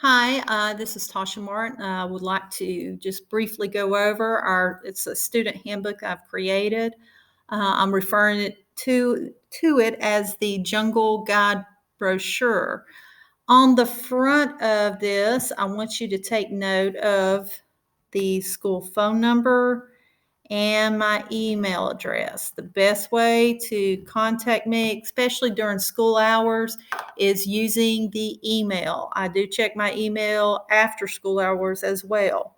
Hi, this is Tasha Martin. I would like to just briefly go over it's a student handbook I've created. I'm referring to it as the Jungle Guide Brochure. On the front of this, I want you to take note of the school phone number and my email address. The best way to contact me, especially during school hours, is using the email. I do check my email after school hours as well.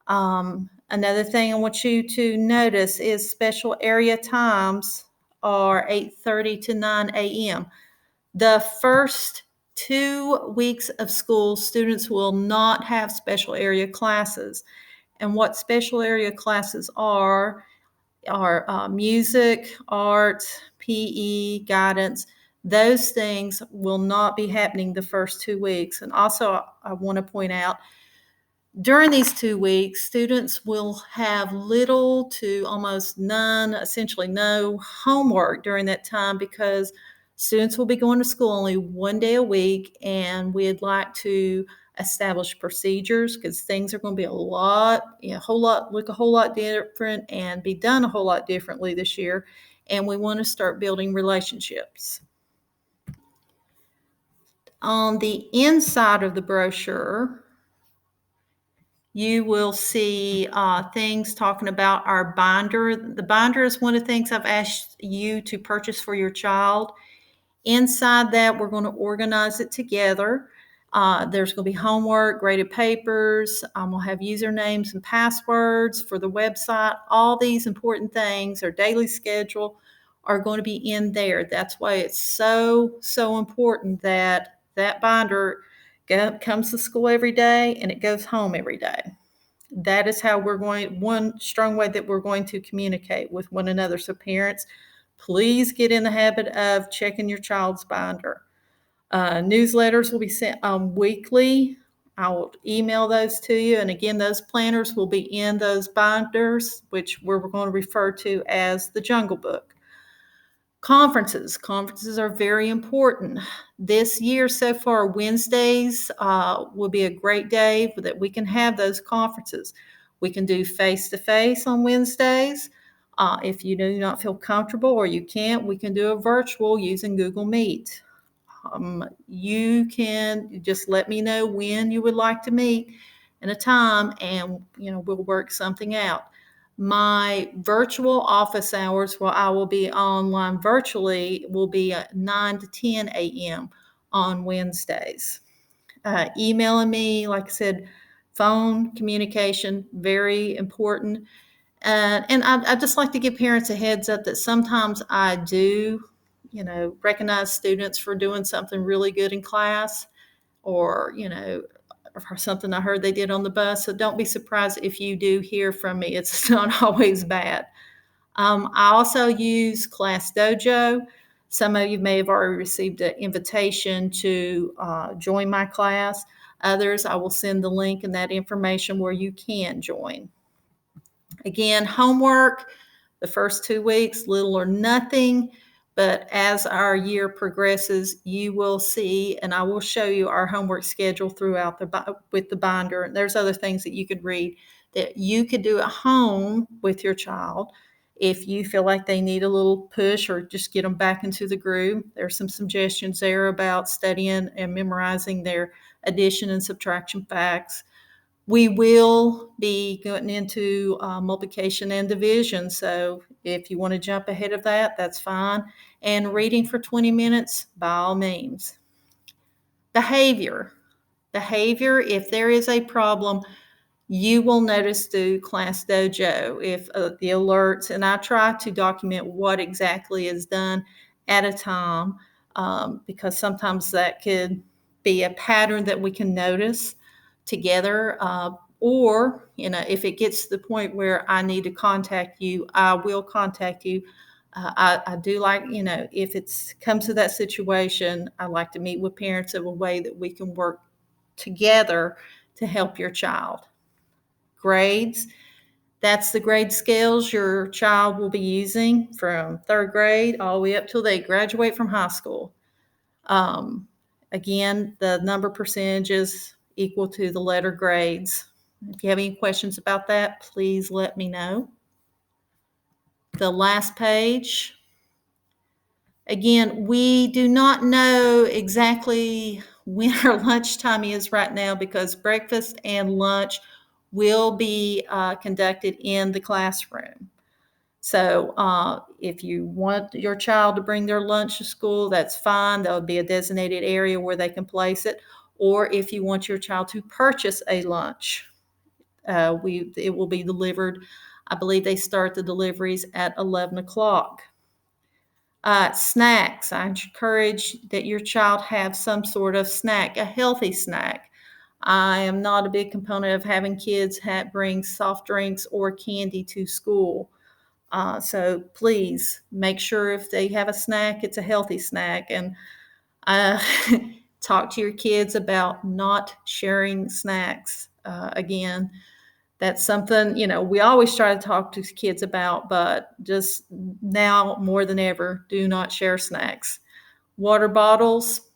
Another thing I want you to notice is special area times are 8:30 to 9 a.m. The first 2 weeks of school, students will not have special area classes. And what special area classes are music, art, PE, guidance. Those things will not be happening the first 2 weeks. And also, I want to point out during these 2 weeks, students will have little to almost none, essentially no homework during that time because students will be going to school only one day a week, and we'd like to establish procedures because things are going to be look a whole lot different and be done a whole lot differently this year. And we want to start building relationships. On the inside of the brochure, you will see things talking about our binder. The binder is one of the things I've asked you to purchase for your child. Inside that, we're going to organize it together. There's going to be homework, graded papers. We'll have usernames and passwords for the website. All these important things, our daily schedule, are going to be in there. That's why it's so important that that binder comes to school every day and it goes home every day. That is how one strong way that we're going to communicate with one another. So parents, please get in the habit of checking your child's binder. Newsletters will be sent weekly. I'll email those to you. And again, those planners will be in those binders, which we're going to refer to as the Jungle Book. Conferences are very important. This year so far, Wednesdays will be a great day that we can have those conferences. We can do face-to-face on Wednesdays. If you do not feel comfortable or you can't, we can do a virtual using Google Meet. You can just let me know when you would like to meet and a time, and we'll work something out. My virtual office hours, where I will be online virtually, will be at 9 to 10 a.m. on Wednesdays. Emailing me, like I said, phone communication, very important. And I just like to give parents a heads up that sometimes I do, recognize students for doing something really good in class, or or something I heard they did on the bus. So don't be surprised if you do hear from me. It's not always bad. I also use Class Dojo. Some of you may have already received an invitation to join my class. Others, I will send the link and that information where you can join. Again, homework, the first 2 weeks, little or nothing. But as our year progresses, you will see, and I will show you our homework schedule throughout with the binder. And there's other things that you could read that you could do at home with your child if you feel like they need a little push or just get them back into the groove. There's some suggestions there about studying and memorizing their addition and subtraction facts. We will be going into multiplication and division. So if you want to jump ahead of that, that's fine. And reading for 20 minutes, by all means. Behavior, if there is a problem, you will notice through Class Dojo if the alerts, and I try to document what exactly is done at a time, because sometimes that could be a pattern that we can notice together. Or, if it gets to the point where I need to contact you, I will contact you. I do like, if it's comes to that situation, I like to meet with parents in a way that we can work together to help your child. Grades, that's the grade scales your child will be using from third grade all the way up till they graduate from high school. Again, the number percentages equal to the letter grades. If you have any questions about that, please let me know. The last page. Again, we do not know exactly when our lunchtime is right now because breakfast and lunch will be conducted in the classroom. So if you want your child to bring their lunch to school, that's fine. There will be a designated area where they can place it. Or if you want your child to purchase a lunch, it will be delivered. I believe they start the deliveries at 11 o'clock. Snacks. I encourage that your child have some sort of snack, a healthy snack. I am not a big component of having kids bring soft drinks or candy to school. So please make sure if they have a snack, it's a healthy snack. And talk to your kids about not sharing snacks. Again, that's something, we always try to talk to kids about, but just now more than ever, do not share snacks. Water bottles.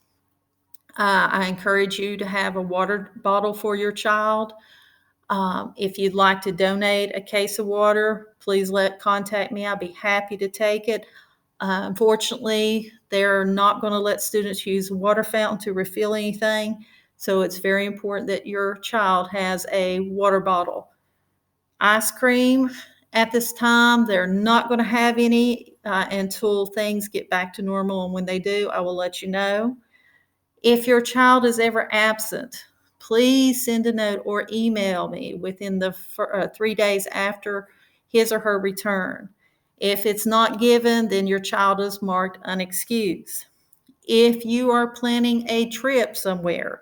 I encourage you to have a water bottle for your child. If you'd like to donate a case of water, please contact me. I'll be happy to take it. Unfortunately, they're not going to let students use a water fountain to refill anything. So it's very important that your child has a water bottle. Ice cream at this time, they're not going to have any until things get back to normal. And when they do, I will let you know. If your child is ever absent, please send a note or email me within the 3 days after his or her return. If it's not given, then your child is marked unexcused. If you are planning a trip somewhere,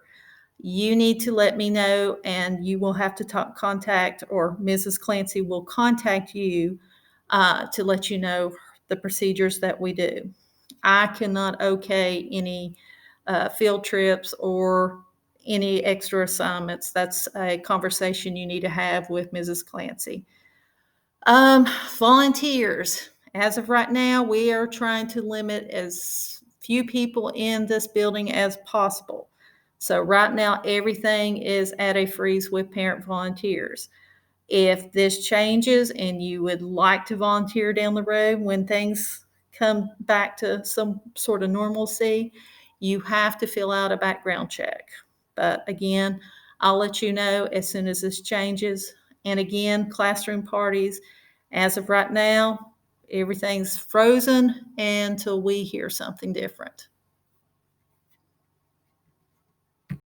you need to let me know, and you will have to contact, or Mrs. Clancy will contact you to let you know the procedures that we do. I cannot okay any field trips or any extra assignments. That's a conversation you need to have with Mrs. Clancy. Volunteers. As of right now, we are trying to limit as few people in this building as possible. So right now, everything is at a freeze with parent volunteers. If this changes and you would like to volunteer down the road when things come back to some sort of normalcy, you have to fill out a background check. But again, I'll let you know as soon as this changes. And again, classroom parties, as of right now, everything's frozen until we hear something different.